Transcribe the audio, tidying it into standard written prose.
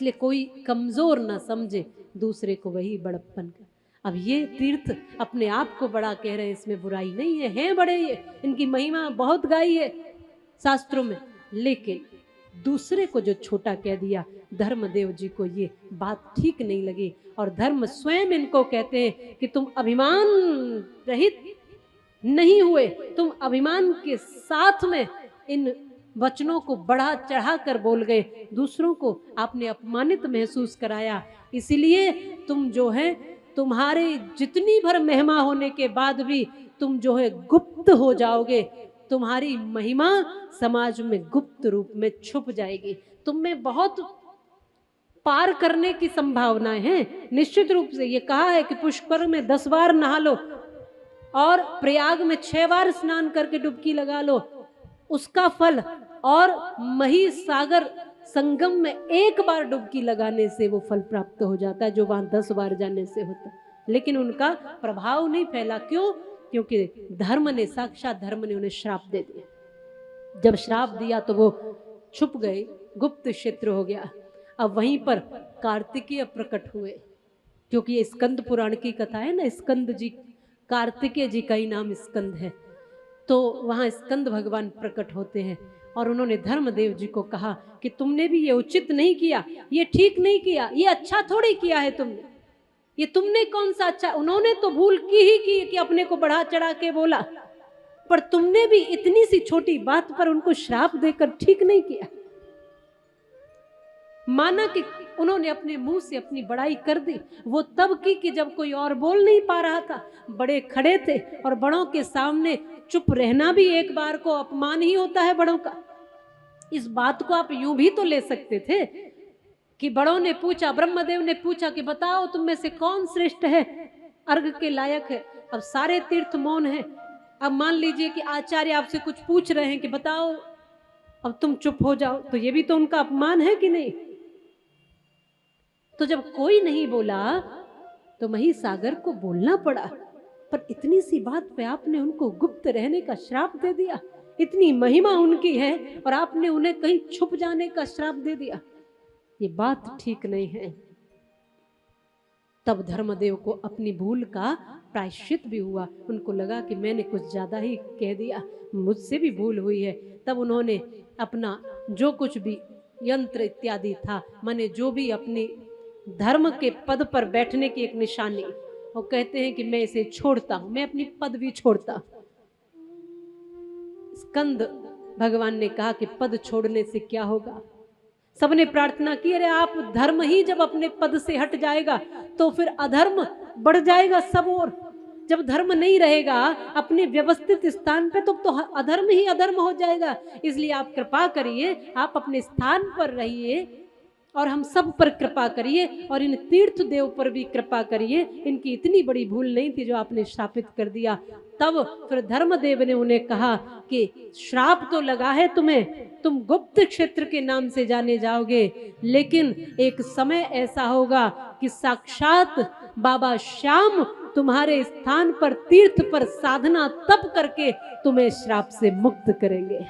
इसलिए कोई कमजोर ना समझे दूसरे को, वही बड़प्पन का। अब ये तीर्थ अपने आप को बड़ा कह रहे हैं, इसमें बुराई नहीं है, हैं बड़े, ये इनकी महिमा बहुत गाई है शास्त्रों में, लेकिन दूसरे को जो छोटा कह दिया, धर्मदेव जी को ये बात ठीक नहीं लगी। और धर्म स्वयं इनको कहते हैं कि तुम अभिमान रहित नहीं हुए, तुम अभिमान के साथ में इन वचनों को बढ़ा चढ़ा कर बोल गए, दूसरों को आपने अपमानित महसूस कराया। इसलिए तुम जो है, तुम्हारे जितनी भर महिमा होने के बाद भी तुम जो है गुप्त हो जाओगे, तुम्हारी महिमा समाज में गुप्त रूप में छुप जाएगी। तुम में बहुत पार करने की संभावनाएं हैं। निश्चित रूप से ये कहा है कि पुष्कर में 10 बार नहा लो और प्रयाग में 6 बार स्नान करके डुबकी लगा लो, उसका फल, और मही सागर संगम में 1 बार डुबकी लगाने से वो फल प्राप्त हो जाता है जो वहां 10 बार जाने से होता है। लेकिन उनका प्रभाव नहीं फैला। क्यों? क्योंकि धर्म ने, साक्षात धर्म ने उन्हें श्राप दे दिया। जब श्राप दिया तो वो छुप गए, गुप्त क्षेत्र हो गया। अब वहीं पर कार्तिकेय प्रकट हुए, क्योंकि ये स्कंद पुराण की कथा है ना, स्कंद जी, कार्तिकेय जी का ही नाम स्कंद है, तो वहां स्कंद भगवान प्रकट होते हैं। और उन्होंने धर्मदेव जी को कहा कि तुमने भी ये उचित नहीं किया, ये ठीक नहीं किया, ये अच्छा थोड़ी किया है तुमने, ये तुमने कौन सा अच्छा, उन्होंने तो भूल की ही की कि अपने को बढ़ा चढ़ा के बोला, पर तुमने भी इतनी सी छोटी बात पर उनको श्राप देकर ठीक नहीं किया। माना कि उन्होंने अपने मुंह से अपनी बड़ाई कर दी, वो तब की कि जब कोई और बोल नहीं पा रहा था, बड़े खड़े थे, और बड़ों के सामने चुप रहना भी एक बार को अपमान ही होता है बड़ों का। इस बात को आप यूं भी तो ले सकते थे कि बड़ों ने पूछा, ब्रह्मदेव ने पूछा कि बताओ तुम में से कौन श्रेष्ठ है, अर्घ के लायक है। अब सारे तीर्थ मौन है। अब मान लीजिए कि आचार्य आपसे कुछ पूछ रहे हैं कि बताओ, अब तुम चुप हो जाओ, तो ये भी तो उनका अपमान है कि नहीं। तो जब कोई नहीं बोला तो मही सागर को बोलना पड़ा, पर इतनी सी बात पे आपने उनको गुप्त रहने का श्राप दे दिया। इतनी महिमा उनकी है और आपने उन्हें कहीं छुप जाने का श्राप दे दिया, ये बात ठीक नहीं है। तब धर्मदेव को अपनी भूल का प्रायश्चित भी हुआ। उनको लगा कि मैंने कुछ ज्यादा ही कह दिया, मुझसे भी भूल हुई है। तब उन्होंने अपना जो कुछ भी यंत्र इत्यादि था, माने जो भी अपनी धर्म के पद पर बैठने की एक निशानी, वो कहते हैं कि मैं इसे छोड़ता हूं, मैं अपनी पदवी छोड़ता। स्कंद भगवान ने कहा कि पद छोड़ने से क्या होगा। सबने प्रार्थना की, अरे आप, धर्म ही जब अपने पद से हट जाएगा तो फिर अधर्म बढ़ जाएगा सब और। जब धर्म नहीं रहेगा अपने व्यवस्थित स्थान पे तो अधर्म ही अधर्म हो जाएगा। इसलिए आप कृपा करिए, आप अपने स्थान पर रहिए और हम सब पर कृपा करिए, और इन तीर्थ देव पर भी कृपा करिए। इनकी इतनी बड़ी भूल नहीं थी जो आपने श्रापित कर दिया। तब फिर धर्मदेव ने उन्हें कहा कि श्राप तो लगा है तुम्हें, तुम गुप्त क्षेत्र के नाम से जाने जाओगे, लेकिन एक समय ऐसा होगा कि साक्षात बाबा श्याम तुम्हारे स्थान पर तीर्थ पर साधना तप करके तुम्हें श्राप से मुक्त करेंगे।